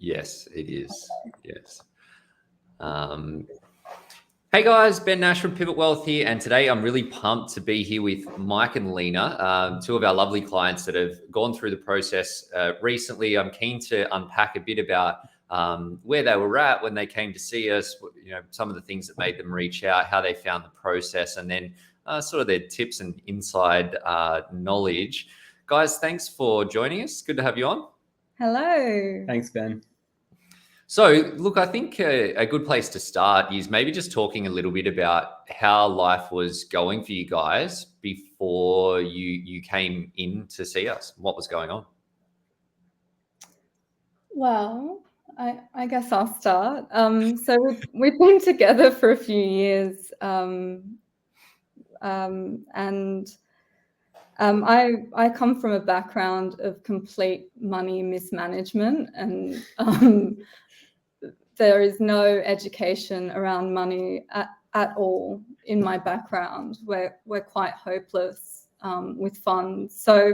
Yes, it is. Yes. Um, Hey guys, Ben Nash from Pivot Wealth here, and today I'm really pumped to be here with Mike and Lena, two of our lovely clients that have gone through the process recently. I'm keen to unpack a bit about where they were at when they came to see us, some of the things that made them reach out, how they found the process, and then sort of their tips and inside knowledge. Guys, thanks for joining us. Good to have you on. Hello. Thanks, Ben. So, look, I think a good place to start is maybe just talking a little bit about how life was going for you guys before you came in to see us. What was going on? Well, I guess I'll start. So we've been together for a few years, and I come from a background of complete money mismanagement, and there is no education around money at all in my background. We're quite hopeless with funds. So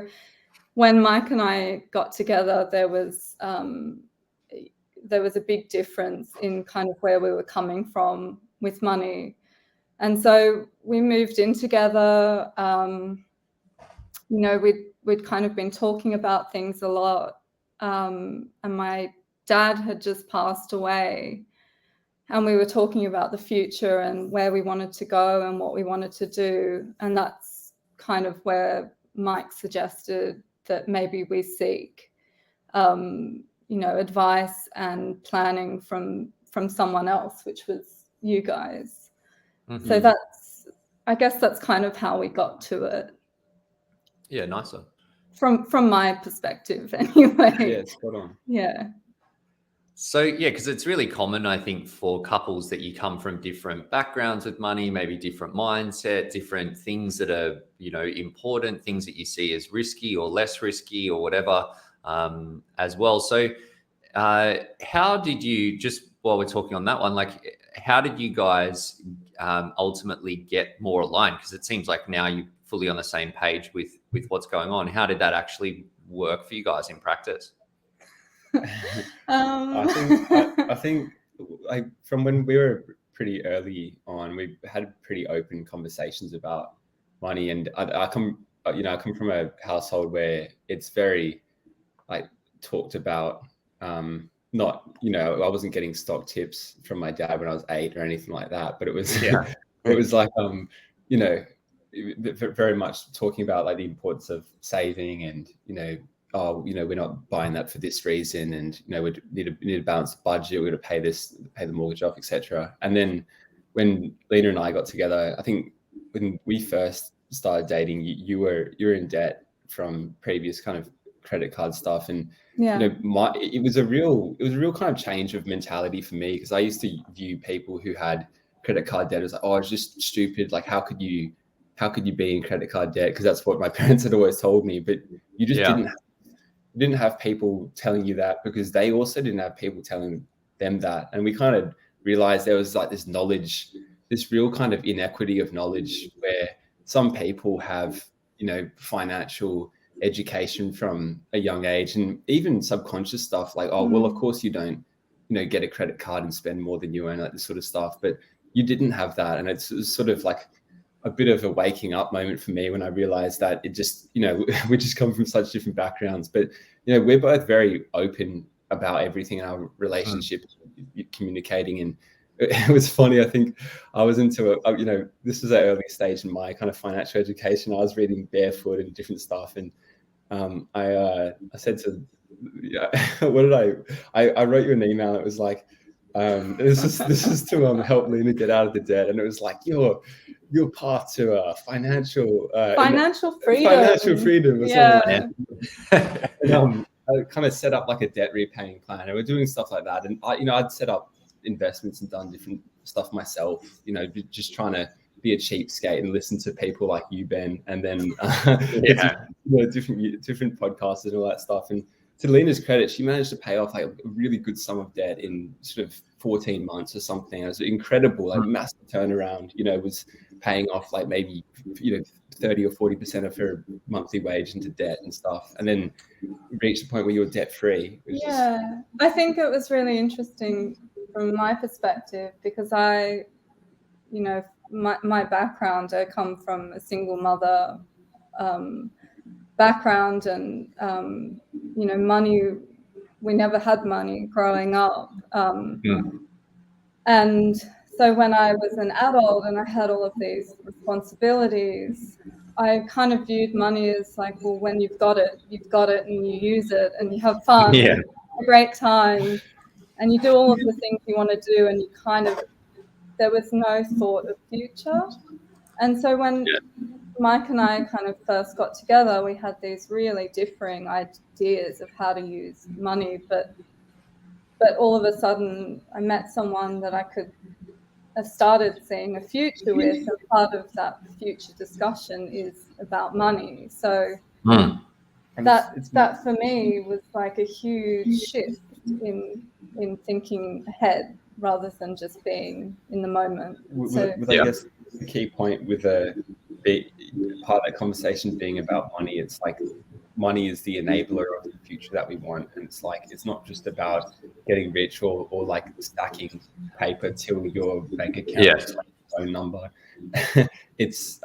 when Mike and I got together, there was a big difference in kind of where we were coming from with money. And so we moved in together. We'd kind of been talking about things a lot. And my dad had just passed away. And we were talking about the future and where we wanted to go and what we wanted to do. And that's kind of where Mike suggested that maybe we seek, advice and planning from someone else, which was you guys. Mm-hmm. So I guess that's kind of how we got to it. Yeah, nicer. From my perspective, anyway. Yeah, spot on. Yeah. So, yeah, because it's really common, I think, for couples that you come from different backgrounds with money, maybe different mindset, different things that are, important, things that you see as risky or less risky or whatever as well. So how did you, just while we're talking on that one, like how did you guys ultimately get more aligned? Because it seems like now you're fully on the same page with what's going on. How did that actually work for you guys in practice? I think from when we were pretty early on, we had pretty open conversations about money, and I come from a household where it's very talked about. Not, I wasn't getting stock tips from my dad when I was 8 or anything like that, but it was it was like very much talking about like the importance of saving and we're not buying that for this reason, and we need to balance the budget, we're going to pay the mortgage off, etc. And then when Lena and I got together, I think when we first started dating, you were in debt from previous kind of credit card stuff, and it was a real kind of change of mentality for me, because I used to view people who had credit card debt as like, oh, it's just stupid, like how could you be in credit card debt, because that's what my parents had always told me. But you just didn't have people telling you that, because they also didn't have people telling them that. And we kind of realized there was like this knowledge, this real kind of inequity of knowledge, where some people have financial education from a young age, and even subconscious stuff like, oh well, of course you don't get a credit card and spend more than you earn, like this sort of stuff. But you didn't have that, and it's sort of like a bit of a waking up moment for me when I realized that it just, we just come from such different backgrounds, but we're both very open about everything in our relationship, communicating. And it was funny, I think I was into this was an early stage in my kind of financial education. I was reading Barefoot and different stuff, and I said to what did I wrote you an email. It was like, this is to help Lena get out of the debt, and it was like your path to financial freedom or something. And, I kind of set up like a debt repaying plan, and we're doing stuff like that. And I'd set up investments and done different stuff myself, just trying to be a cheapskate and listen to people like you, Ben, and then different podcasts and all that stuff. And to Lena's credit, she managed to pay off like a really good sum of debt in sort of 14 months or something. It was incredible, like massive turnaround. Was paying off like maybe 30 or 40% of her monthly wage into debt and stuff, and then reached the point where you were debt free. Yeah, I think it was really interesting from my perspective because my background, I come from a single mother background, and money, we never had money growing up, and so when I was an adult and I had all of these responsibilities, I kind of viewed money as like, well, when you've got it and you use it and you have fun, Yeah. and a great time, and you do all of the things you want to do, and you kind of, there was no thought of future. And so when Mike and I kind of first got together, we had these really differing ideas of how to use money, but all of a sudden I met someone that I started seeing a future with, and part of that future discussion is about money. So that for me was like a huge shift in thinking ahead rather than just being in the moment. I guess the key point with the part of that conversation being about money, it's like money is the enabler of the future that we want, and it's like it's not just about getting rich or like stacking paper till your bank account is like its own number. It's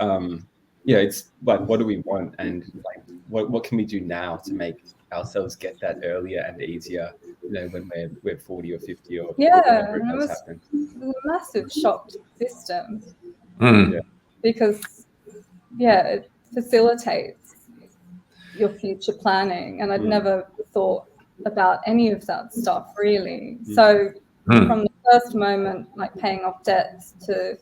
it's like, what do we want, and like what can we do now to make ourselves get that earlier and easier, when we're 40 or 50 or whatever it does happen. It was a massive shock to the system because it facilitates your future planning, and I'd never thought about any of that stuff really. So from the first moment, like paying off debts, to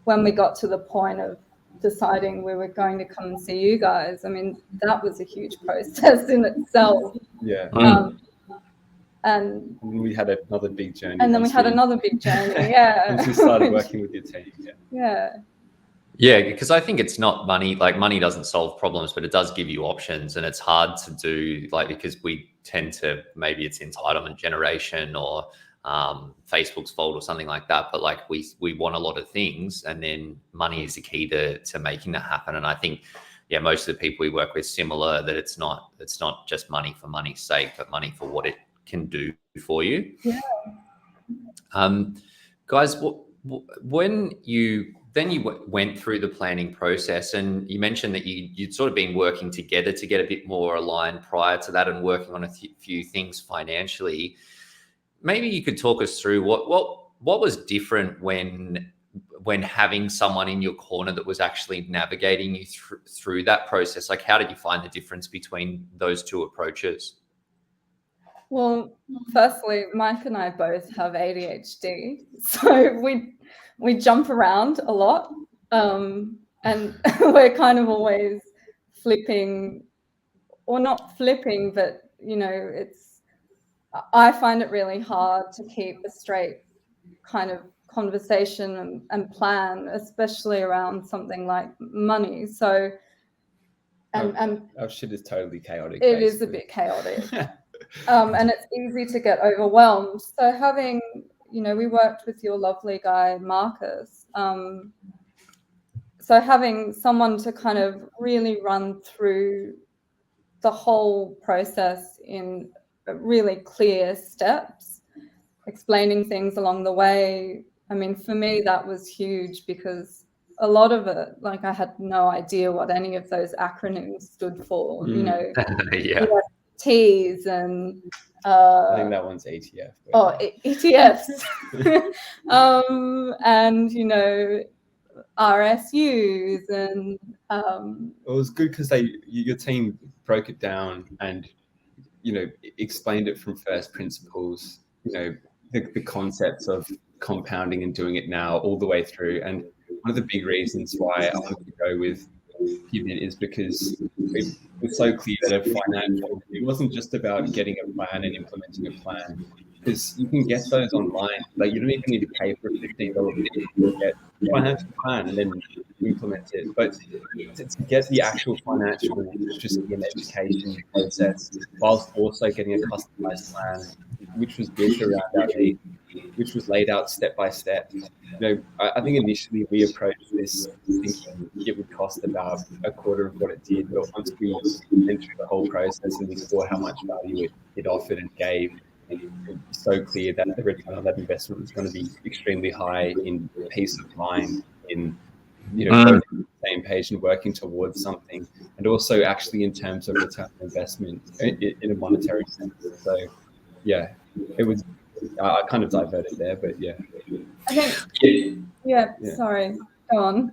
when we got to the point of deciding we were going to come and see you guys, I mean, that was a huge process in itself. And we had another big journey. And then we had another big journey, yeah. Once we started working with your team. Yeah, because I think it's not money. Like, money doesn't solve problems, but it does give you options, and it's hard to do, like, because we tend to, maybe it's entitlement generation or Facebook's fault or something like that. But like, we want a lot of things, and then money is the key to making that happen. And I think, most of the people we work with similar, that it's not just money for money's sake, but money for what it can do for you. Guys, when you went through the planning process, and you mentioned that you'd sort of been working together to get a bit more aligned prior to that, and working on a few things financially. Maybe you could talk us through what was different when having someone in your corner that was actually navigating you through that process. Like, how did you find the difference between those two approaches? Well, firstly, Mike and I both have ADHD, so we jump around a lot, and we're kind of always flipping, or not flipping, but I find it really hard to keep a straight kind of conversation and plan, especially around something like money. So, and our shit is totally chaotic. It is a bit chaotic. And it's easy to get overwhelmed. So having, we worked with your lovely guy, Marcus. So having someone to kind of really run through the whole process in really clear steps, explaining things along the way. I mean, for me, that was huge, because a lot of it, like, I had no idea what any of those acronyms stood for, T's and I think that one's ETF. ETFs. And RSUs, and it was good because your team broke it down and explained it from first principles, the concepts of compounding and doing it now all the way through. And one of the big reasons why I wanted to go with Pivot is because it was so clear that it wasn't just about getting a plan and implementing a plan, because you can get those online. Like, you don't even need to pay for a $15 video to get a financial plan, and then implement it. But to get the actual financial literacy and education process, whilst also getting a customized plan, which was built around our needs, which was laid out step by step. I think initially we approached this thinking it would cost about a quarter of what it did, but once we went through the whole process and we saw how much value it offered and gave, it was so clear that the return on that investment was going to be extremely high in peace of mind, in both on the same page and working towards something, and also actually in terms of return on investment in a monetary sense. So yeah, it was. I kind of diverted there, but yeah. I think, sorry, go on.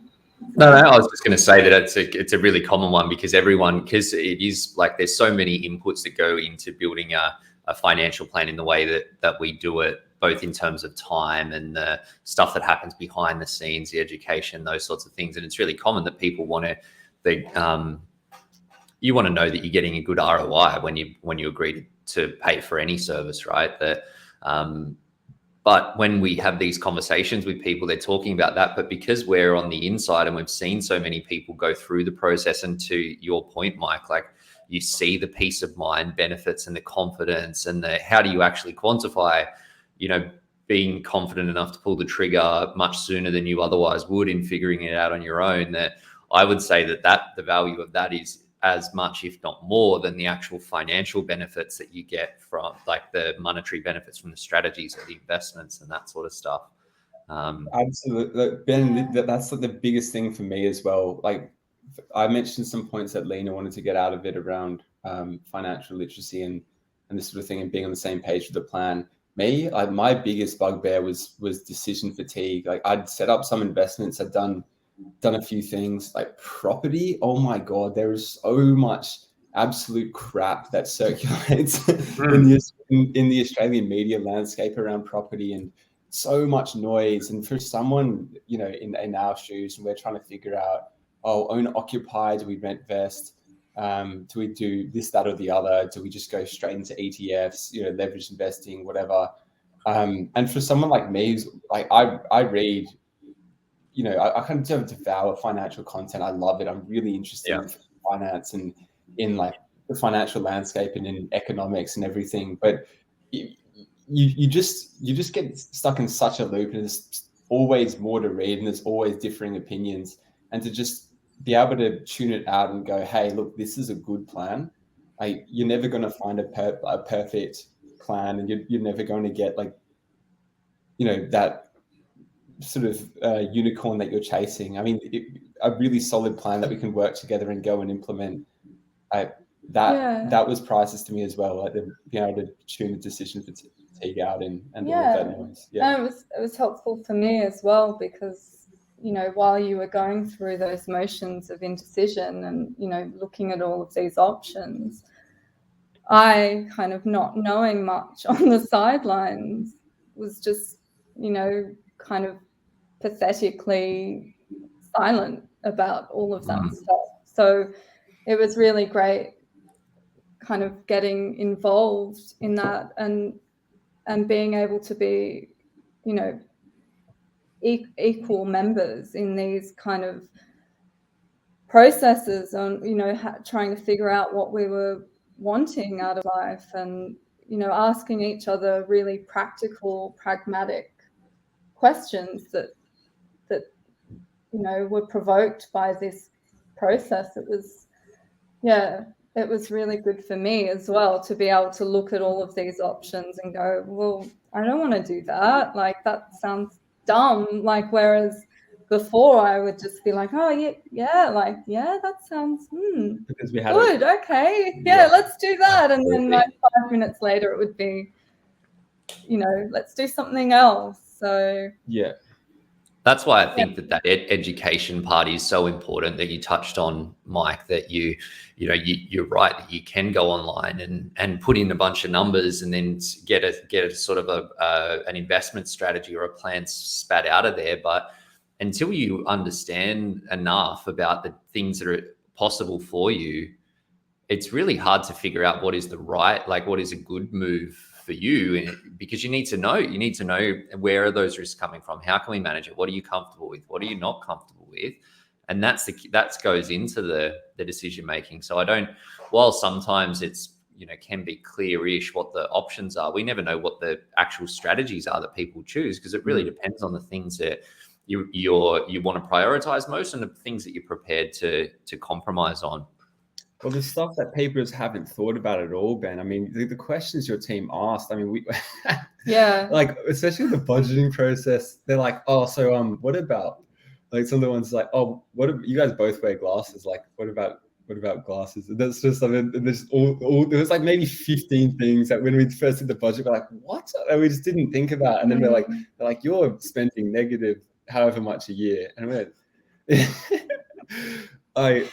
No, I was just going to say that it's a really common one because it is like there's so many inputs that go into building a financial plan in the way that we do it, both in terms of time and the stuff that happens behind the scenes, the education, those sorts of things. And it's really common that people you want to know that you're getting a good ROI when you agree to pay for any service, right? But when we have these conversations with people, they're talking about that. But because we're on the inside and we've seen so many people go through the process, and to your point, Mike, like you see the peace of mind benefits and the confidence and how do you actually quantify, being confident enough to pull the trigger much sooner than you otherwise would in figuring it out on your own. That I would say that the value of that is as much, if not more, than the actual financial benefits that you get from, like, the monetary benefits from the strategies or the investments and that sort of stuff. Absolutely, Ben. That's the biggest thing for me as well. Like I mentioned some points that Lena wanted to get out of it around financial literacy and this sort of thing, and being on the same page with the plan. My biggest bugbear was decision fatigue. Like I'd set up some investments, I'd done a few things like property. Oh my God, there is so much absolute crap that circulates in the Australian media landscape around property, and so much noise. And for someone, in our shoes, and we're trying to figure out, owner occupied, do we rent vest? Do we do this, that, or the other? Do we just go straight into ETFs, leverage investing, whatever? And for someone like me, who's like, I read, I kind of devour financial content. I love it. I'm really interested in finance and in like the financial landscape and in economics and everything. But you just get stuck in such a loop, and there's always more to read, and there's always differing opinions, and to just be able to tune it out and go, hey, look, this is a good plan. You're never going to find a perfect plan, and you're never going to get like, that sort of unicorn that you're chasing. I mean, a really solid plan that we can work together and go and implement. That was priceless to me as well. Like being able to tune the decision fatigue out and all of that noise. Yeah, and it was helpful for me as well, because while you were going through those motions of indecision and looking at all of these options, I kind of not knowing much on the sidelines was just kind of pathetically silent about all of that stuff. So it was really great kind of getting involved in that and being able to be equal members in these kind of processes on trying to figure out what we were wanting out of life, and asking each other really practical, pragmatic questions that were provoked by this process. It was really good for me as well to be able to look at all of these options and go, well, I don't want to do that. Like, that sounds dumb. Like, whereas before I would just be like, oh yeah, that sounds because we had good. Okay, let's do that. And then like 5 minutes later, it would be, let's do something else. So yeah. That's why I think that education part is so important that you touched on, Mike, that you're right, that you can go online and put in a bunch of numbers and then get a sort of an investment strategy or a plan spat out of there. But until you understand enough about the things that are possible for you, it's really hard to figure out what is what is a good move for you, because you need to know where are those risks coming from, how can we manage it, what are you comfortable with, what are you not comfortable with, and that goes into the decision making. So while sometimes it's, can be clear-ish what the options are, we never know what the actual strategies are that people choose, because it really depends on the things that you want to prioritize most, and the things that you're prepared to compromise on. Well, the stuff that people haven't thought about at all, Ben. I mean, the questions your team asked. I mean, we like, especially the budgeting process. They're like, oh, so what about, like, some of the ones like, oh, what if you guys both wear glasses? Like, what about glasses? And that's just, I mean, there's there was like maybe 15 things that when we first did the budget, we're like, what? And we just didn't think about. And then they're like, you're spending negative however much a year, and we're Which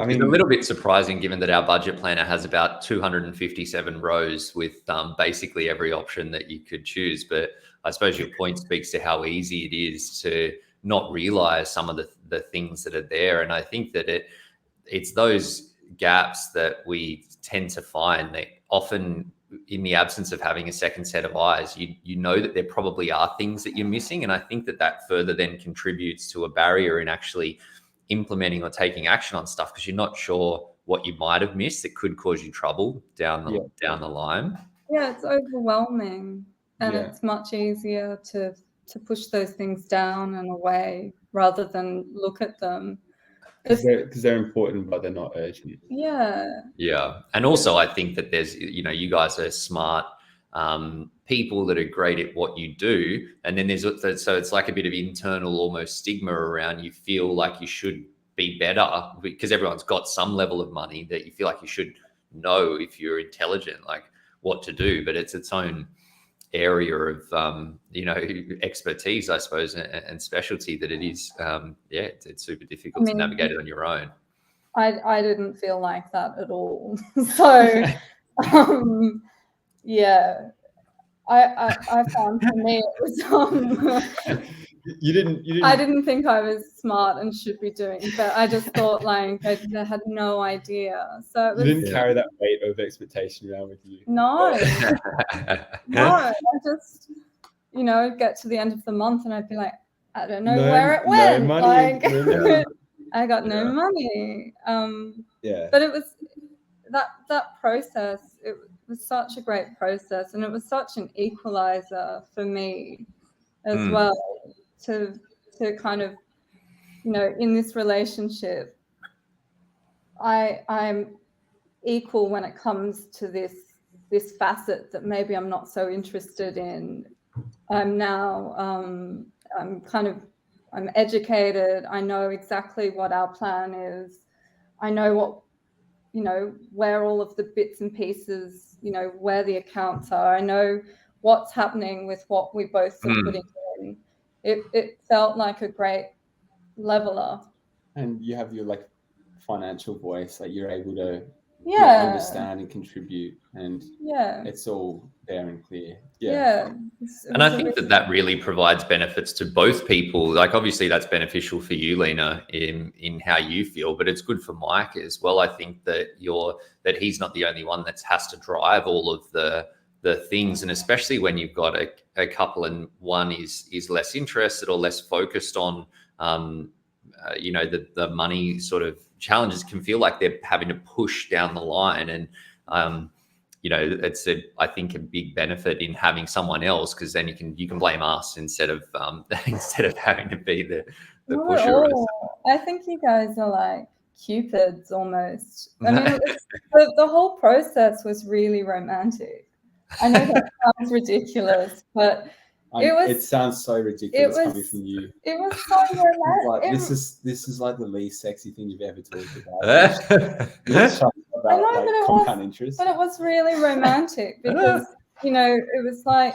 is a little bit surprising, given that our budget planner has about 257 rows with basically every option that you could choose. But I suppose your point speaks to how easy it is to not realize some of the things that are there. And I think that it's those gaps that we tend to find that often, in the absence of having a second set of eyes, you know that there probably are things that you're missing. And I think that further then contributes to a barrier in actually implementing or taking action on stuff, because you're not sure what you might have missed that could cause you trouble down the line. Yeah, it's overwhelming, and it's much easier to push those things down and away rather than look at them. Because they're important, but they're not urgent. Yeah. And also, I think that there's, you guys are smart people that are great at what you do. And then so it's like a bit of internal almost stigma around, you feel like you should be better because everyone's got some level of money, that you feel like you should know, if you're intelligent, like what to do. But it's its own area of expertise, I suppose, and specialty that it is. It's super difficult to navigate it on your own. I didn't feel like that at all. So I found for me it was you didn't I didn't think I was smart and should be doing, but I just thought like I had no idea. So it was, you didn't carry that weight of expectation around with you. No. I just get to the end of the month and I'd be like, I don't know where it went. No money, I got no money. But it was that process. It was such a great process, and it was such an equalizer for me as well, to kind of, in this relationship, I'm equal when it comes to this facet that maybe I'm not so interested in. I'm educated. I know exactly what our plan is. I know what, where all of the bits and pieces, where the accounts are. I know what's happening with what we both are putting in. It felt like a great leveler. And you have your like financial voice, like you're able to understand and contribute, and it's all there and clear. And I think that really provides benefits to both people. Like, obviously that's beneficial for you, Lena, in how you feel, but it's good for Mike as well. I think that he's not the only one that has to drive all of the things, and especially when you've got a couple and one is less interested or less focused on the money sort of challenges, can feel like they're having to push down the line. And it's I think a big benefit in having someone else, because then you can blame us instead of having to be the pusher. I think you guys are like cupids almost. I mean, the whole process was really romantic. I know that sounds ridiculous, but it sounds so ridiculous coming from you. It was so romantic. Like, this is like the least sexy thing you've ever talked about. But it was really romantic because it was like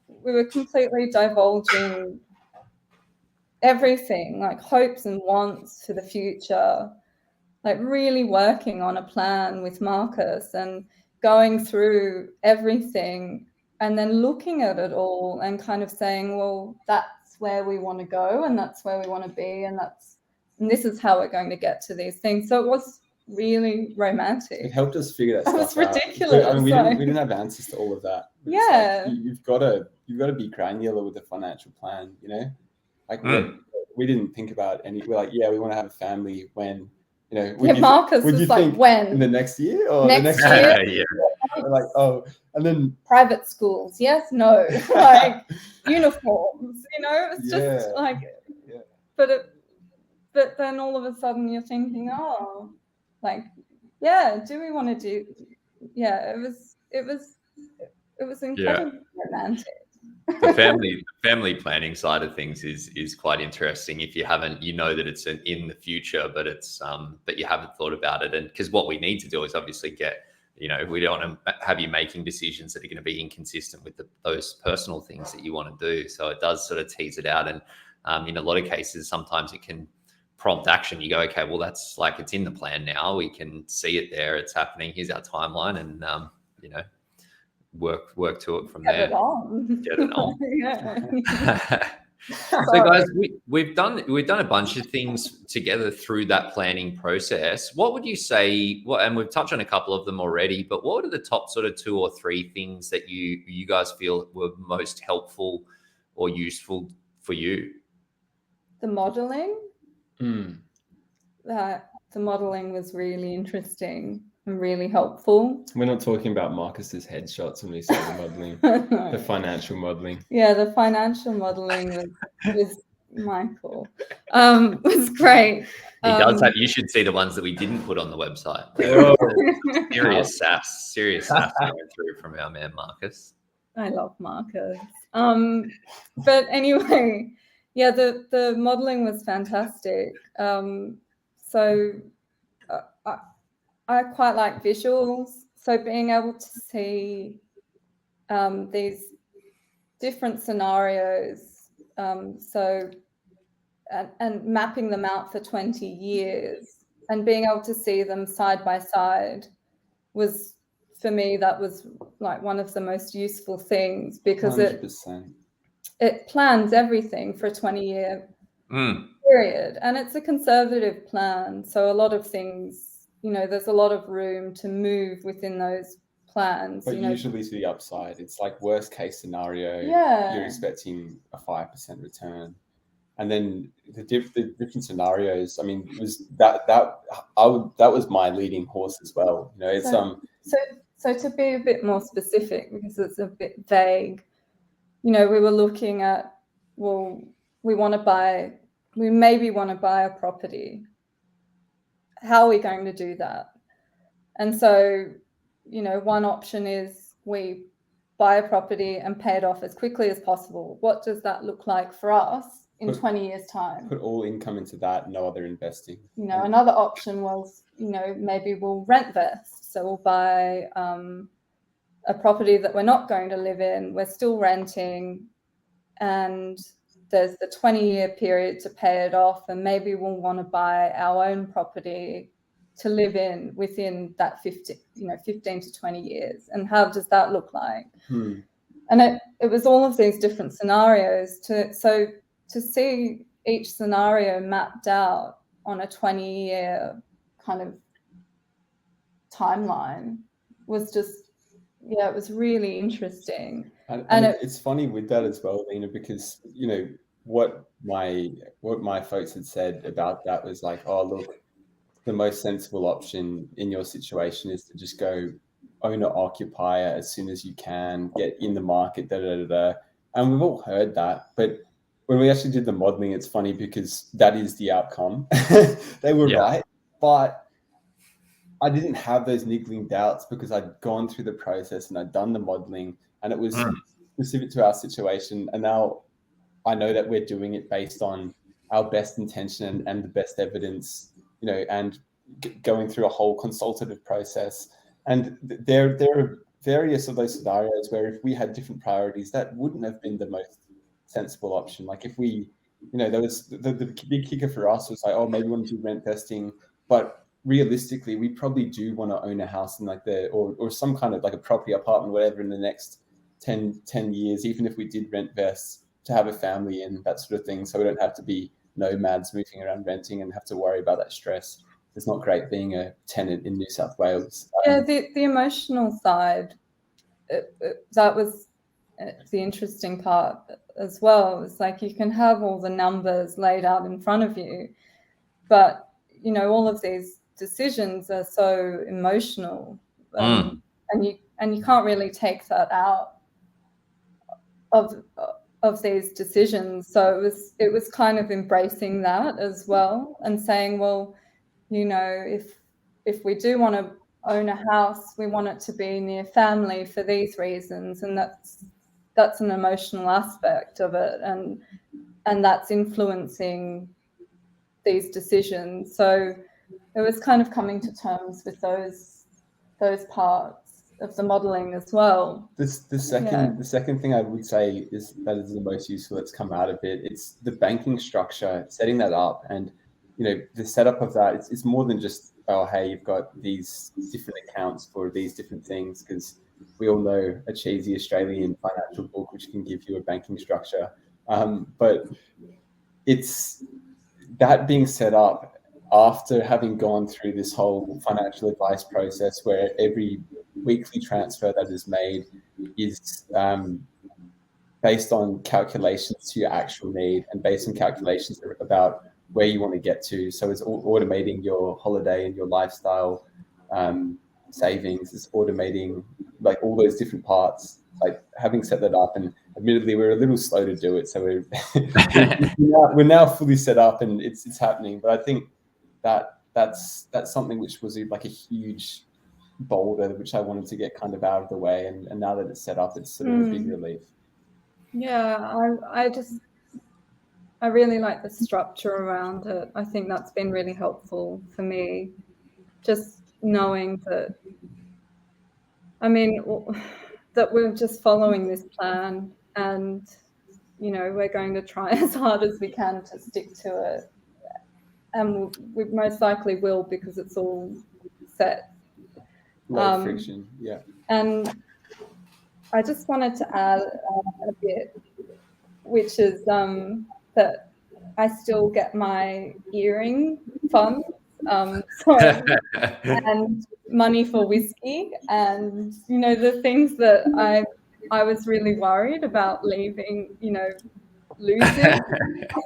we were completely divulging everything, like hopes and wants for the future, like really working on a plan with Marcus and going through everything, and then looking at it all and kind of saying, well, that's where we want to go, and that's where we want to be, and this is how we're going to get to these things. So it was really romantic. It helped us figure that stuff out. It was ridiculous. I mean, we didn't have answers to all of that. Yeah. Like, you've got to be granular with the financial plan, like we didn't think about any. We're like, yeah, we want to have a family when, you know. Marcus was like, when? In the next year or next the next year? Yeah. We're like, oh, and then private schools, yes, no, like uniforms, you know, it's just like, but then all of a sudden you're thinking, oh, like, yeah, do we want to do? Yeah, it was incredibly romantic. The family planning side of things is quite interesting. If you haven't, you know that it's in the future, but it's but you haven't thought about it. And because what we need to do is obviously get, you know, we don't want to have you making decisions that are going to be inconsistent with those personal things that you want to do. So it does sort of tease it out. And in a lot of cases, sometimes it can prompt action. You go, okay, well, that's like, it's in the plan now. We can see it there. It's happening. Here's our timeline. And, you know, work to it from there. Get it on. Yeah. So guys, we've done a bunch of things together through that planning process. What would you say, and we've touched on a couple of them already, but what are the top sort of 2 or 3 things that you guys feel were most helpful or useful for you? The modeling. The modeling was really interesting and really helpful. We're not talking about Marcus's headshots when we say the modeling, No. the financial modeling. Yeah, the financial modeling was Michael. Was great. He does have. You should see the ones that we didn't put on the website. Serious sass going through from our man Marcus. I love Marcus. But anyway, yeah, the modeling was fantastic. So I quite like visuals. So being able to see these different scenarios, and mapping them out for 20 years and being able to see them side by side was, for me, that was like one of the most useful things, because 100%. it plans everything for a 20-year period, and it's a conservative plan. So a lot of things, you know, there's a lot of room to move within those plans. But you know, usually to the upside, it's like worst case scenario. Yeah. You're expecting a 5% return, and then the different scenarios. I mean, it was that was my leading horse as well. You know, it's So to be a bit more specific, because it's a bit vague, you know, we were looking at, well, we maybe want to buy a property. How are we going to do that? And so, you know, one option is we buy a property and pay it off as quickly as possible. What does that look like for us in 20 years' time? Put all income into that, no other investing. You know, another option was, you know, maybe we'll rent vest. So we'll buy a property that we're not going to live in. We're still renting, and there's the 20-year period to pay it off. And maybe we'll want to buy our own property to live in within that 15 to 20 years. And how does that look like? And it was all of these different scenarios to see each scenario mapped out on a 20-year kind of timeline was just, yeah, it was really interesting. And it's funny with that as well, Lena, because, you know, what my folks had said about that was like, oh, look, the most sensible option in your situation is to just go owner occupier as soon as you can, get in the market, And we've all heard that, but when we actually did the modeling, it's funny because that is the outcome. They were right, but I didn't have those niggling doubts because I'd gone through the process and I'd done the modeling, and it was specific to our situation. And now I know that we're doing it based on our best intention and the best evidence, you know, and going through a whole consultative process. And there are various of those scenarios where if we had different priorities, that wouldn't have been the most sensible option. Like if we, you know, there was the big kicker for us was like, oh, maybe we want to do rent vesting, but realistically, we probably do want to own a house in like or some kind of like a property, apartment, whatever, in the next 10 years, even if we did rent vests, to have a family and that sort of thing. So we don't have to be nomads moving around renting and have to worry about that stress. It's not great being a tenant in New South Wales. Yeah, the emotional side, that was the interesting part. as well. It's like you can have all the numbers laid out in front of you, but you know, all of these decisions are so emotional, and you can't really take that out of these decisions. So it was kind of embracing that as well, and saying, well, you know, if we do want to own a house, we want it to be near family for these reasons, and that's an emotional aspect of it, and that's influencing these decisions. So it was kind of coming to terms with those parts of the modeling as well. The second thing I would say is the most useful that's come out of it. It's the banking structure, setting that up, and you know, the setup of that. It's more than just, oh, hey, you've got these different accounts for these different things, because we all know a cheesy Australian financial book which can give you a banking structure. But it's that being set up after having gone through this whole financial advice process, where every weekly transfer that is made is based on calculations to your actual need and based on calculations about where you want to get to. So it's automating your holiday and your lifestyle savings. It's automating like all those different parts. Like having set that up, and admittedly we're a little slow to do it, so we're now fully set up and it's happening. But I think that's something which was like a huge boulder which I wanted to get kind of out of the way, and now that it's set up, it's sort of a big relief. Yeah, I really like the structure around it. I think that's been really helpful for me, just knowing that, I mean, that we're just following this plan, and you know, we're going to try as hard as we can to stick to it, and we most likely will, because it's all set. Low friction, yeah. And I just wanted to add a bit, which is that I still get my earring funds, and money for whiskey, and you know, the things that I was really worried about leaving, you know, losing. I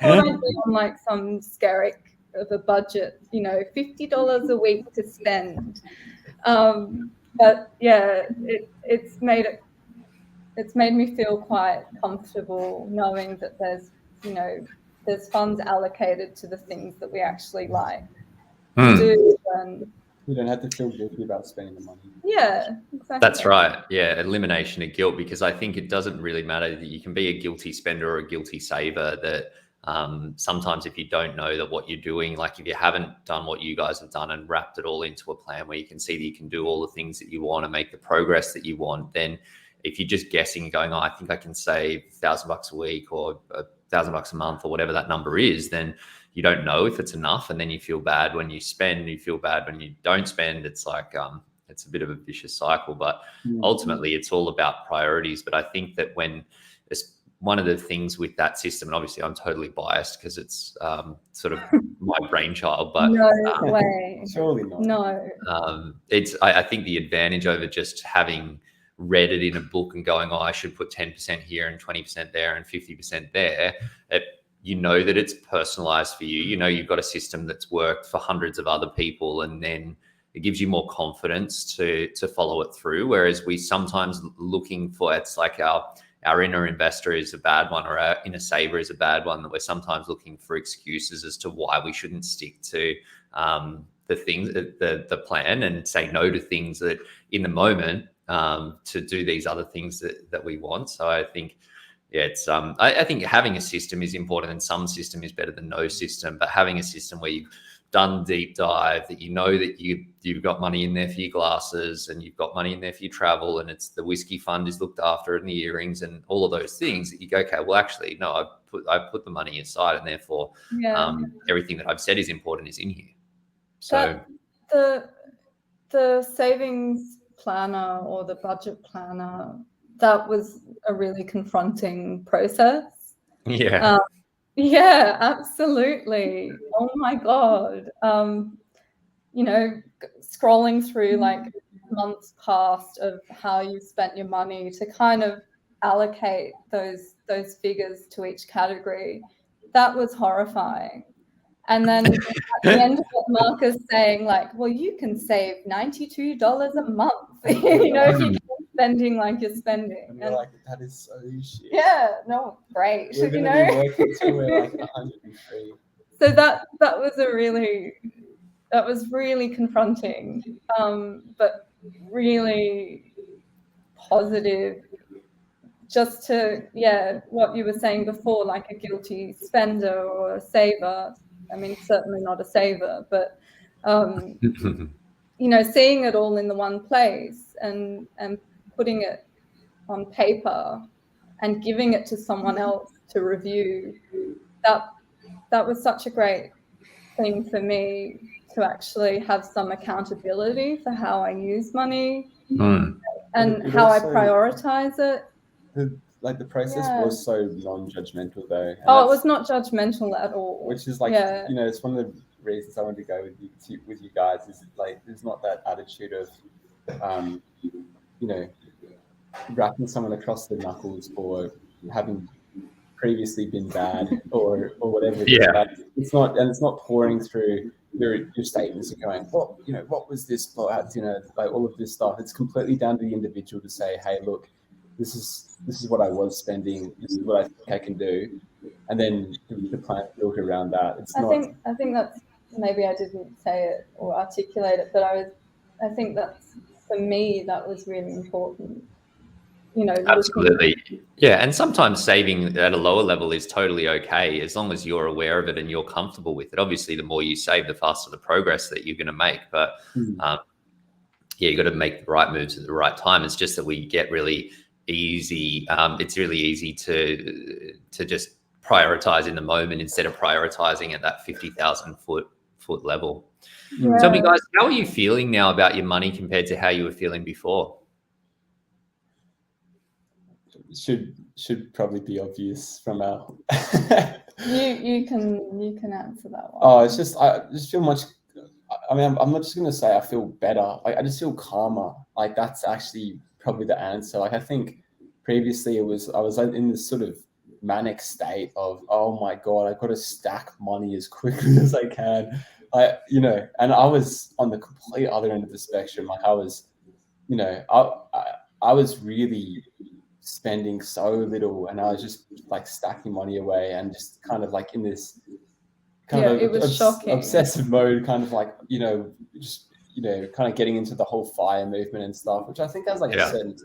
thought I'd be on like some skerrick of a budget, you know, $50 a week to spend. But yeah, it's made me feel quite comfortable knowing that there's, you know, there's funds allocated to the things that we actually like to do. And you don't have to feel guilty about spending the money. Yeah, exactly. That's right. Yeah, elimination of guilt, because I think it doesn't really matter that you can be a guilty spender or a guilty saver. That sometimes if you don't know that what you're doing, like if you haven't done what you guys have done and wrapped it all into a plan where you can see that you can do all the things that you want and make the progress that you want, then if you're just guessing and going, oh, I think I can save $1,000 a week or $1,000 a month or whatever that number is, then you don't know if it's enough. And then you feel bad when you spend, you feel bad when you don't spend. It's like, it's a bit of a vicious cycle, but ultimately it's all about priorities. But I think that when it's one of the things with that system, and obviously I'm totally biased because it's sort of my brainchild, but no way, surely not. No, I think the advantage over just having read it in a book and going, oh, I should put 10% here and 20% there and 50% there. You know that it's personalized for you. You know, you've got a system that's worked for hundreds of other people, and then it gives you more confidence to follow it through. Whereas we sometimes looking for, it's like our inner investor is a bad one, or our inner saver is a bad one, that we're sometimes looking for excuses as to why we shouldn't stick to the things, the plan, and say no to things that in the moment to do these other things that we want. So I think, yeah, it's I think having a system is important, and some system is better than no system. But having a system where you've done deep dive, that you know that you've got money in there for your glasses, and you've got money in there for your travel, and it's the whiskey fund is looked after, and the earrings and all of those things, that you go, okay, well, actually, no, I put the money aside, and therefore everything that I've said is important is in here. So the savings planner or the budget planner, that was a really confronting process. Yeah. Yeah, absolutely. Oh my God. You know, scrolling through like months past of how you spent your money to kind of allocate those figures to each category, that was horrifying. And then at the end of it, Marcus saying like, well, you can save $92 a month, you know, if you keep spending like you're spending. And we're like, that is so shit. Yeah, no, great. We're going to be working till we're like 103. So that was really confronting, but really positive. Just to, what you were saying before, like a guilty spender or a saver. I mean, certainly not a saver, but you know, seeing it all in the one place and putting it on paper and giving it to someone else to review, that was such a great thing for me, to actually have some accountability for how I use money and how I prioritize it. The process was so non-judgmental though. Oh, it was not judgmental at all. Which is like, you know, it's one of the reasons I wanted to go with you guys, is like, there's not that attitude of, you know, wrapping someone across the knuckles for having previously been bad or whatever. It's not pouring through your statements and going, well, you know, what was this about, you know, like all of this stuff. It's completely down to the individual to say, hey, look, this is what I was spending, this is what I think I can do, and then the plan built around that. I think that's, maybe I didn't say it or articulate it, but I think that's, for me, that was really important. You know, absolutely. Yeah, and sometimes saving at a lower level is totally okay, as long as you're aware of it and you're comfortable with it. Obviously, the more you save, the faster the progress that you're going to make. But you got to make the right moves at the right time. It's just that we get really easy. It's really easy to just prioritize in the moment instead of prioritizing at that 50,000 foot level. Tell me, guys, how are you feeling now about your money compared to how you were feeling before? Should probably be obvious from our you can answer that one. Oh, it's just, I just feel much, I mean, I'm not just going to say I feel better. Like, I just feel calmer. Like, that's actually probably the answer. Like, I think previously I was in this sort of manic state of, oh my God, I've got to stack money as quickly as I can. You know, and I was on the complete other end of the spectrum. Like, I was, you know, I was really spending so little, and I was just like stacking money away and just kind of like in this kind of it was shocking, obsessive mode, kind of like, you know, just, you know, kind of getting into the whole FIRE movement and stuff, which I think has like a certain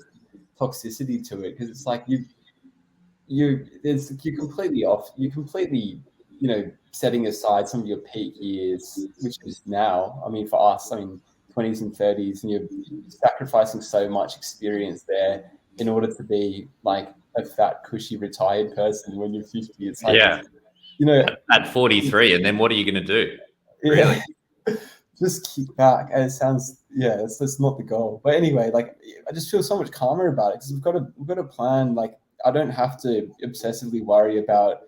toxicity to it, because it's like you're completely off, you know, setting aside some of your peak years, which is now, I mean, for us, I mean, 20s and 30s, and you're sacrificing so much experience there in order to be like a fat, cushy, retired person when you're 50. It's like, you know, at 43, and then what are you going to do? Really? Just kick back. And it sounds, that's not the goal. But anyway, like, I just feel so much calmer about it, because we've got a plan. Like, I don't have to obsessively worry about,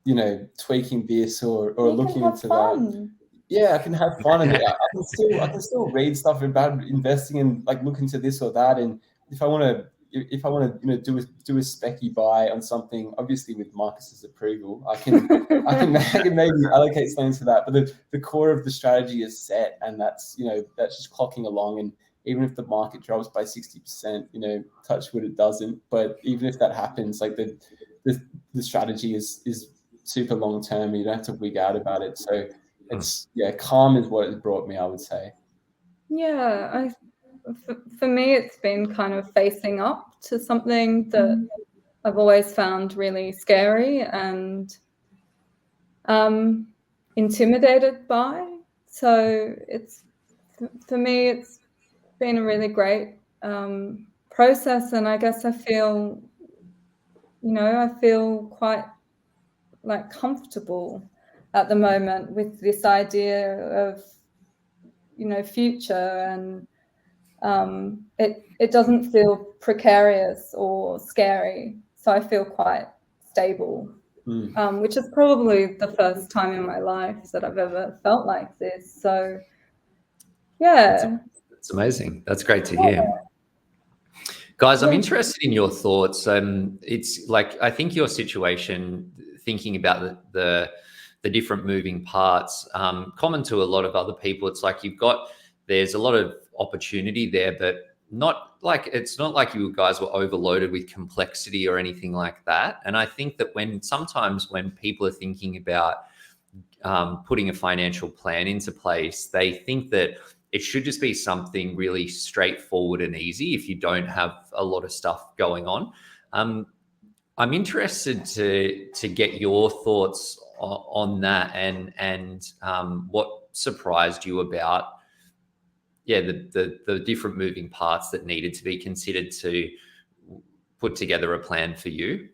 you know, tweaking this or looking into that. Yeah, I can have fun, and I can still read stuff about investing and like look into this or that. And if I want to, you know, do a specky buy on something, obviously with Marcus's approval, I can maybe allocate something to that. But the core of the strategy is set, and that's, you know, that's just clocking along. And even if the market drops by 60%, you know, touch wood, it doesn't. But even if that happens, like the strategy is super long term. You don't have to wig out about it. So it's calm is what it brought me, I would say. Yeah, for me, it's been kind of facing up to something that I've always found really scary and intimidated by. So for me, it's been a really great process, and I guess I feel quite like comfortable at the moment with this idea of, you know, future, and it doesn't feel precarious or scary. So I feel quite stable, which is probably the first time in my life that I've ever felt like this. So yeah, it's amazing. That's great to hear. Guys, I'm Yeah. interested in your thoughts. It's like, I think your situation, thinking about the different moving parts, common to a lot of other people. It's like there's a lot of opportunity there, but it's not like you guys were overloaded with complexity or anything like that. And I think that sometimes when people are thinking about putting a financial plan into place, they think that it should just be something really straightforward and easy if you don't have a lot of stuff going on. I'm interested to get your thoughts on that, and what surprised you about the different moving parts that needed to be considered to put together a plan for you.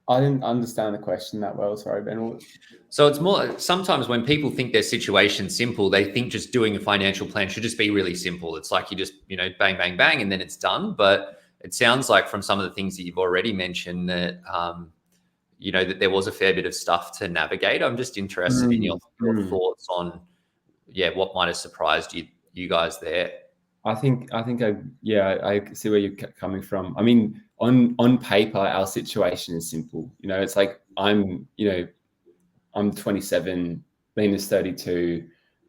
I didn't understand the question that well. Sorry, Ben. So it's more, sometimes when people think their situation's simple, they think just doing a financial plan should just be really simple. It's like you just, bang, bang, bang, and then it's done. But it sounds like from some of the things that you've already mentioned that, that there was a fair bit of stuff to navigate. I'm just interested in your thoughts on, what might have surprised you guys there. I think I see where you're coming from. I mean, on paper, our situation is simple. It's like I'm 27, Lena's 32.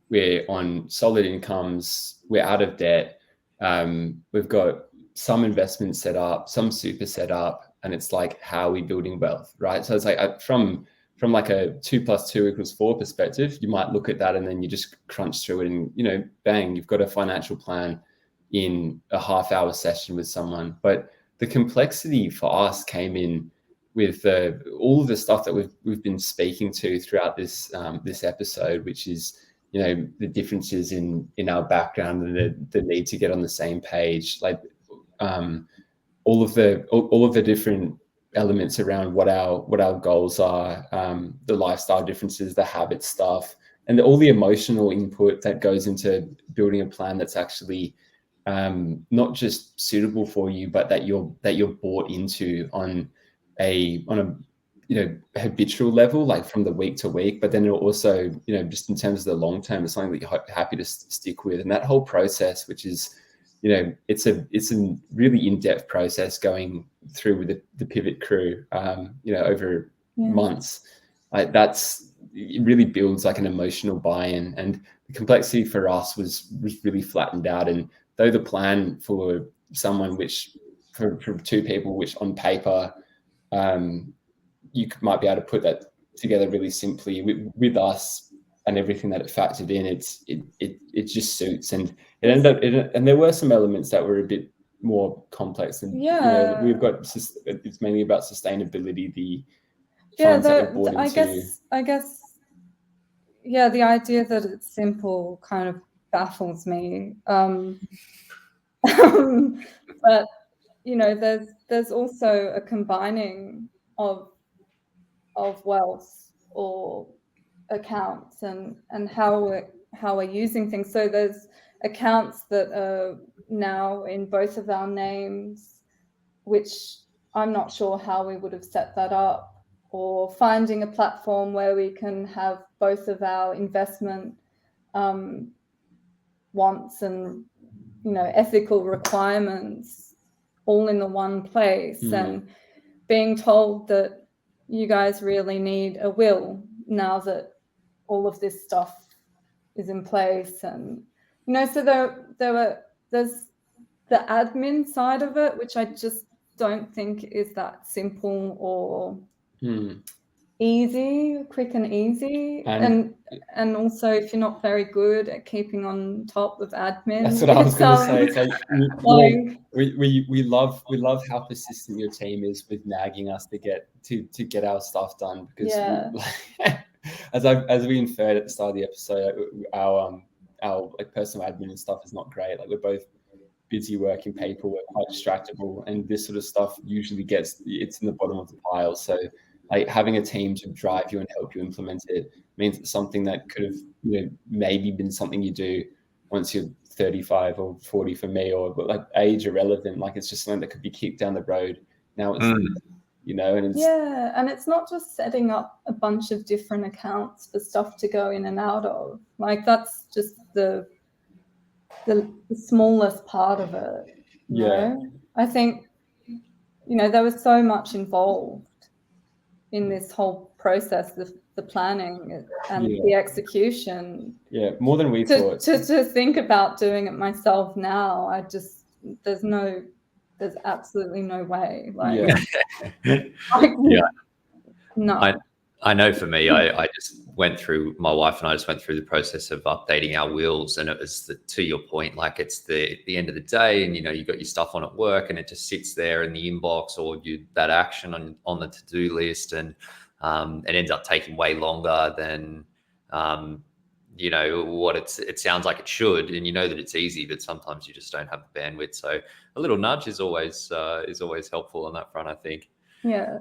We're on solid incomes. We're out of debt. We've got some investments set up, some super set up, and it's like, how are we building wealth, right? So it's like from like a 2 + 2 = 4 perspective, you might look at that and then you just crunch through it and, bang, you've got a financial plan in a half-hour session with someone. But the complexity for us came in with all of the stuff that we've been speaking to throughout this episode, which is, the differences in our background and the need to get on the same page, like all of the different elements around what our goals are, the lifestyle differences, the habit stuff, and all the emotional input that goes into building a plan that's actually not just suitable for you, but that you're bought into on a habitual level, like from the week to week. But then it'll also, just in terms of the long term, it's something that you're happy to stick with. And that whole process, which is, it's a really in-depth process going through with the pivot crew, over months. Like it really builds like an emotional buy-in, and the complexity for us was really flattened out. And though the plan for someone, for two people, which on paper, you might be able to put that together really simply, with us and everything that it factored in, it just suits. And it ended up, and there were some elements that were a bit more complex. And we've got, it's mainly about sustainability, the funds that we're bought into. I guess, the idea that it's simple kind of baffles me. But there's also a combining of wealth or accounts and how we're using things. So there's accounts that are now in both of our names, which I'm not sure how we would have set that up, or finding a platform where we can have both of our investment wants and ethical requirements all in the one place, and being told that you guys really need a will now that all of this stuff is in place. And so there's the admin side of it, which I just don't think is that simple or easy, quick and easy. And also, if you're not very good at keeping on top of admin, that's what I was going to say. It's like we love how persistent your team is with nagging us to get our stuff done, because as we inferred at the start of the episode, our like personal admin and stuff is not great. Like, we're both busy working people, we're quite distractible, and this sort of stuff usually it's in the bottom of the pile. So like, having a team to drive you and help you implement it means it's something that could have maybe been something you do once you're 35 or 40 for me, or like age irrelevant. Like, it's just something that could be kicked down the road. Now it's and it's and it's not just setting up a bunch of different accounts for stuff to go in and out of. Like, that's just the smallest part of it. You know? I think, there was so much involved in this whole process, the planning and the execution. Yeah, more than we thought. To think about doing it myself now, there's absolutely no way. No. I know for me, I just went through, my wife and I just went through the process of updating our wills, and it was to your point, like it's the end of the day, and you got your stuff on at work, and it just sits there in the inbox, or that action on the to-do list, and it ends up taking way longer than what it sounds like it should, and that it's easy, but sometimes you just don't have the bandwidth. So a little nudge is always helpful on that front, I think. Yeah.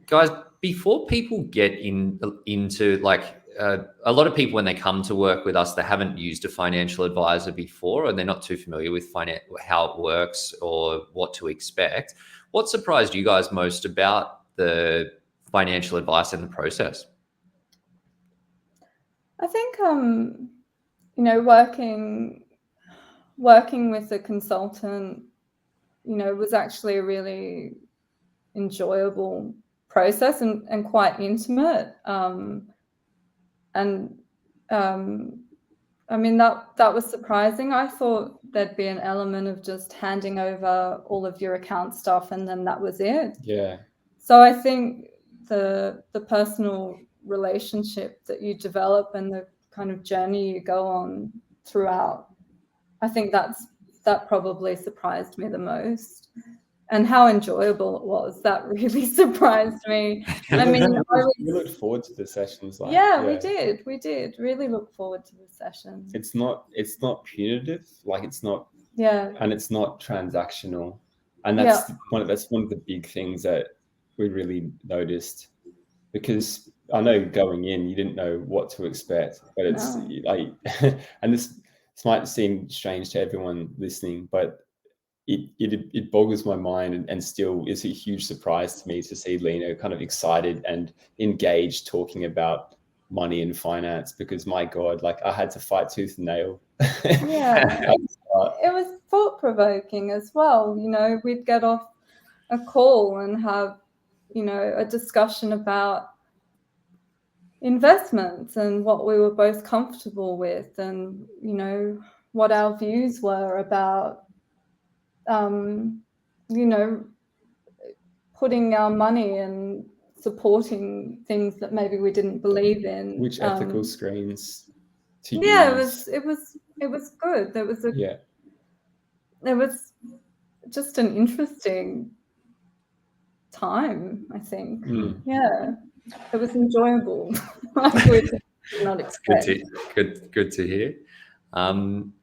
Guys, before people get into a lot of people, when they come to work with us, they haven't used a financial advisor before, or they're not too familiar with how it works or what to expect. What surprised you guys most about the financial advice and the process? I think working with a consultant, was actually a really enjoyable process and quite intimate. I mean, that was surprising. I thought there'd be an element of just handing over all of your account stuff and then that was it. Yeah. So I think the personal relationship that you develop and the kind of journey you go on throughout, I think that probably surprised me the most. And how enjoyable it was, that really surprised me. I mean, we looked forward to the sessions. We did really look forward to the sessions. It's not punitive, it's not, and it's not transactional, and that's one of the big things that we really noticed, because I know going in you didn't know what to expect, but it's and this might seem strange to everyone listening, but it boggles my mind, and still is a huge surprise to me to see Lena kind of excited and engaged talking about money and finance, because my God, I had to fight tooth and nail. Yeah. It was thought-provoking as well. We'd get off a call and have, a discussion about investments and what we were both comfortable with, and, what our views were about putting our money and supporting things that maybe we didn't believe in. Which ethical screens to use. It was good. It was just an interesting time, I think. Yeah, it was enjoyable. We did not expect. Good to hear.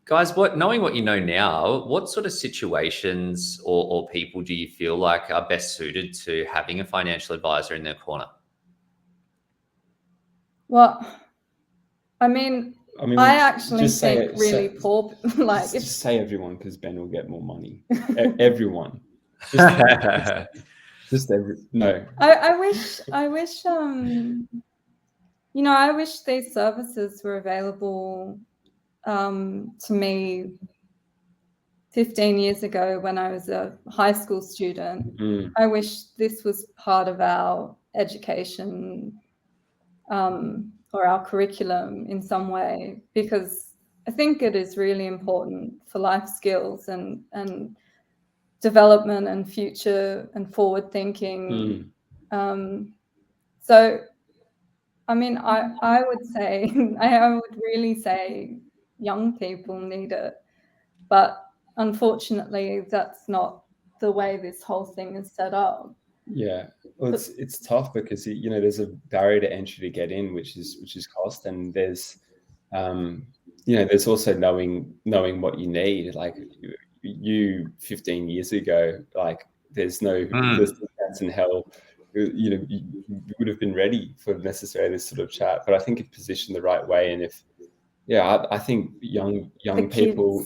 Guys, knowing what you know now, what sort of situations or people do you feel like are best suited to having a financial advisor in their corner? Well, I mean, I actually think really poor. Just say everyone, because Ben will get more money. Everyone. Just no. I wish. I wish these services were available to me 15 years ago when I was a high school student. I wish this was part of our education or our curriculum in some way, because I think it is really important for life skills and development and future and forward thinking. So, I mean, I would say, I would really say young people need it, but unfortunately that's not the way this whole thing is set up. Yeah, well, it's tough because there's a barrier to entry to get in, which is cost, and there's there's also knowing what you need. Like you 15 years ago, there's no chance in hell you would have been ready for necessarily this sort of chat. But I think if positioned the right way, and if I think young people,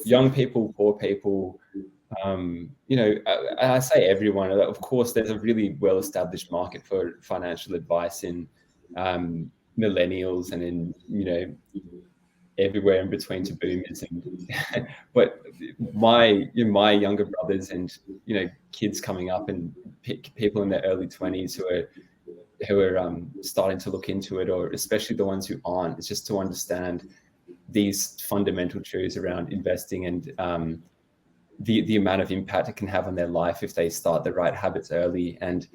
poor people, I say everyone. Of course, there's a really well-established market for financial advice in millennials and in everywhere in between to boomers. And but my younger brothers and kids coming up and people in their early 20s who are starting to look into it, or especially the ones who aren't, it's just to understand these fundamental truths around investing and the amount of impact it can have on their life if they start the right habits early, and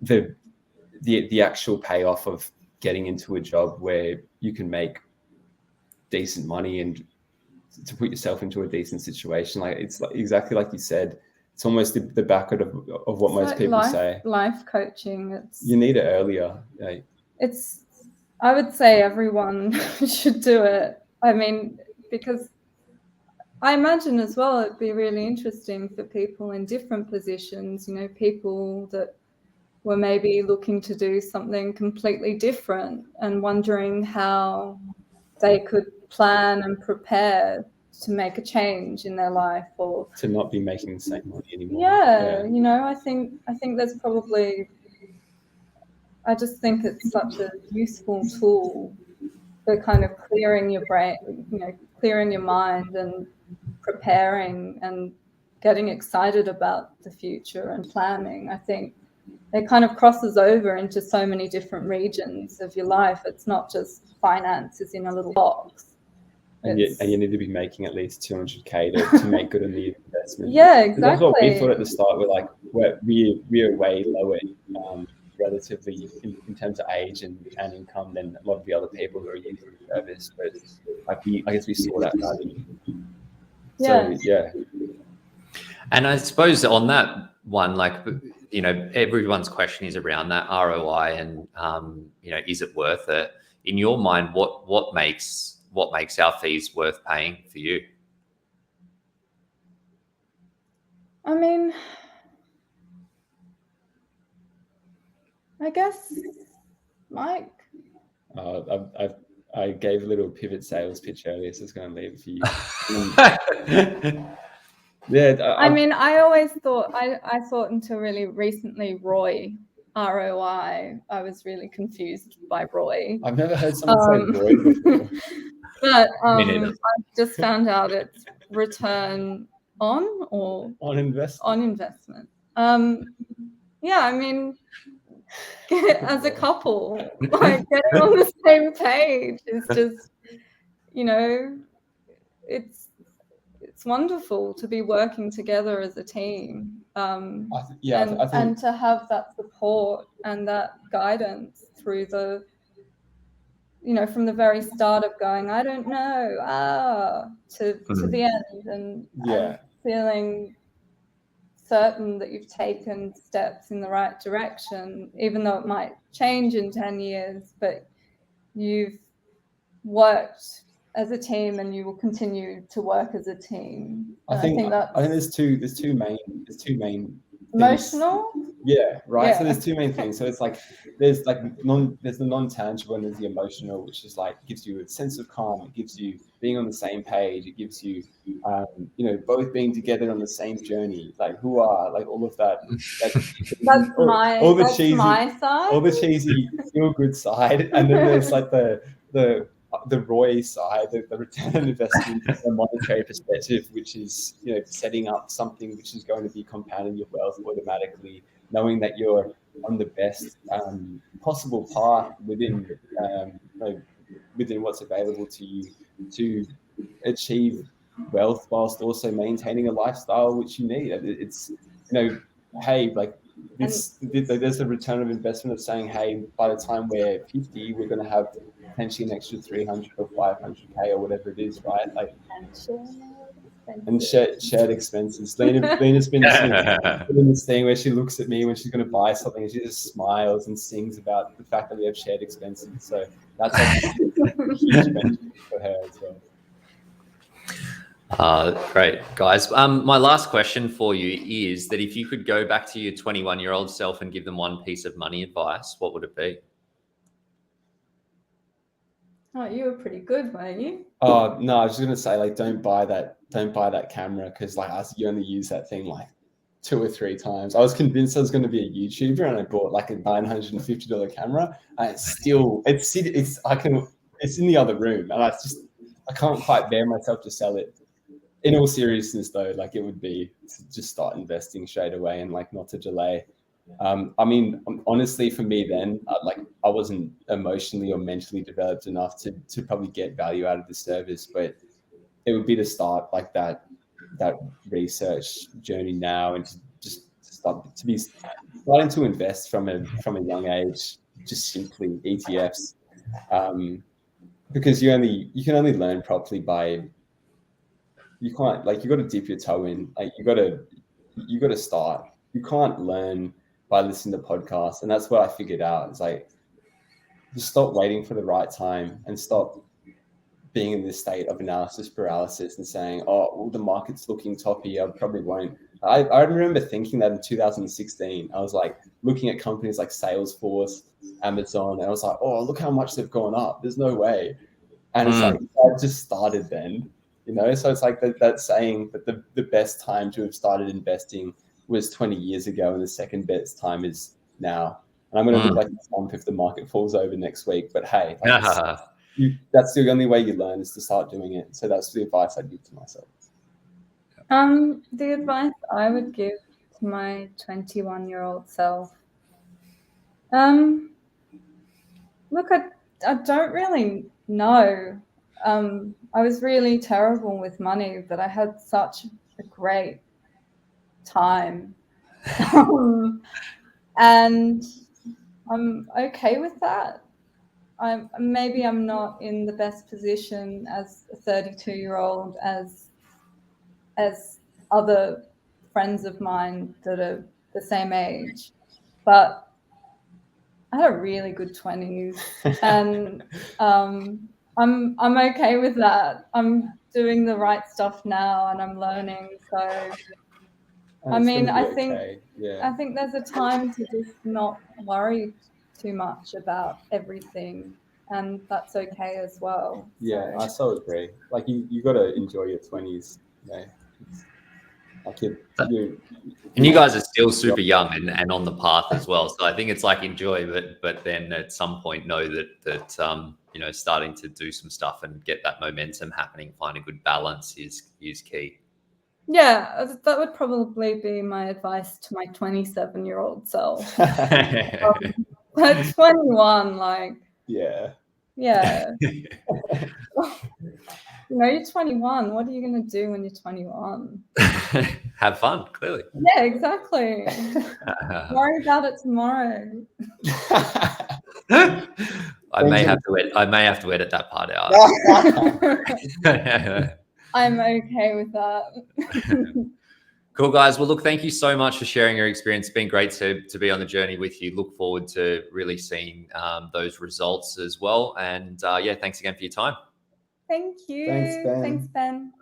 the actual payoff of getting into a job where you can make decent money and to put yourself into a decent situation. Like it's like, exactly like you said, it's almost the backward of what most people say. Life coaching. You need it earlier. I would say everyone should do it. I mean, because I imagine as well it'd be really interesting for people in different positions, people that were maybe looking to do something completely different and wondering how they could plan and prepare to make a change in their life, or to not be making the same money anymore. Yeah. I think there's probably, I just think it's such a useful tool for kind of clearing your brain, clearing your mind and preparing and getting excited about the future and planning. I think it kind of crosses over into so many different regions of your life. It's not just finances in a little box. And you need to be making at least 200K to make good on the investment. Yeah, exactly. That's what we thought at the start. We're like, we're way lower relatively in terms of age and income than a lot of the other people who are using the service. But I guess we saw that value. Yeah. So, yeah. And I suppose on that one, like, everyone's question is around that ROI and, is it worth it? In your mind, what makes our fees worth paying for you? I mean, I guess, Mike. I gave a little pivot sales pitch earlier, so it's going to leave it for you. Yeah. I mean, I always thought, I thought until really recently, ROI. I was really confused by ROI. I've never heard someone say ROI before. But I just found out it's return on investment. Yeah, I mean, as a couple, like getting on the same page is just, it's wonderful to be working together as a team. And to have that support and that guidance through the, from the very start of going, I don't know, to the end, and feeling certain that you've taken steps in the right direction, even though it might change in 10 years, but you've worked as a team and you will continue to work as a team. I think there's two main emotional things. Yeah, right. Yeah. So there's two main things. So it's like there's the non-tangible and there's the emotional, which is like gives you a sense of calm. It gives you being on the same page. It gives you both being together on the same journey. Like all of that. That's my side. All the cheesy feel good side, and then there's like the ROI side, the return on investment from a monetary perspective, which is setting up something which is going to be compounding your wealth automatically, knowing that you're on the best possible path within what's available to you to achieve wealth whilst also maintaining a lifestyle which you need. It's hey, like there's a return of investment of saying, hey, by the time we're 50, we're going to have potentially an extra 300 or 500K or whatever it is, right? Like, and shared expenses. Lena's been doing this thing where she looks at me when she's going to buy something and she just smiles and sings about the fact that we have shared expenses. So that's a huge benefit for her as well. Great, guys. My last question for you is that if you could go back to your 21-year-old self and give them one piece of money advice, what would it be? Oh, you were pretty good, weren't you? Oh no, I was just gonna say, like, don't buy that camera, because like you only use that thing like 2 or 3 times. I was convinced I was going to be a YouTuber, and I bought like a $950 camera, and it's in the other room, and I I can't quite bear myself to sell it. In all seriousness, though, like it would be to just start investing straight away and like not to delay. I mean, honestly, for me then, I wasn't emotionally or mentally developed enough to probably get value out of the service, but it would be to start like that research journey now and to just start to be starting to invest from a young age, just simply ETFs, because you can only learn properly by, you can't, like, you got to dip your toe in, like you got to start. You can't learn by listening to podcasts, and that's what I figured out. It's like, just stop waiting for the right time and stop being in this state of analysis paralysis and saying, oh, well, the market's looking toppy, I probably won't. I remember thinking that in 2016. I was like looking at companies like Salesforce, Amazon, and I was like, oh, look how much they've gone up. There's no way. And it's like, I just started then, you know? So it's like that saying that the best time to have started investing was 20 years ago, and the second best time is now. And I'm going to look like a swamp if the market falls over next week. But hey, like that's the only way you learn, is to start doing it. So that's the advice I'd give to myself. The advice I would give to my 21-year-old self. Look, I don't really know. I was really terrible with money, but I had such a great time. And I'm okay with that. Maybe I'm not in the best position as a 32-year-old as other friends of mine that are the same age, but I had a really good 20s, and I'm okay with that. I'm doing the right stuff now, and I'm learning. So I mean, I think there's a time to just not worry too much about everything, and that's okay as well. Yeah, I so agree. Like you got to enjoy your 20s. You know? Like and you guys are still super young and on the path as well. So I think it's like, enjoy it, but then at some point know that you know, starting to do some stuff and get that momentum happening, find a good balance is key. Yeah, that would probably be my advice to my 27-year-old self. But 21, like, yeah. You know, you're 21. What are you going to do when you're 21? Have fun, clearly. Yeah, exactly. Worry about it tomorrow. I may have to edit that part out. I'm okay with that. Cool, guys. Well, look, thank you so much for sharing your experience. It's been great to be on the journey with you. Look forward to really seeing those results as well. And yeah, thanks again for your time. Thank you. Thanks, Ben. Thanks, Ben.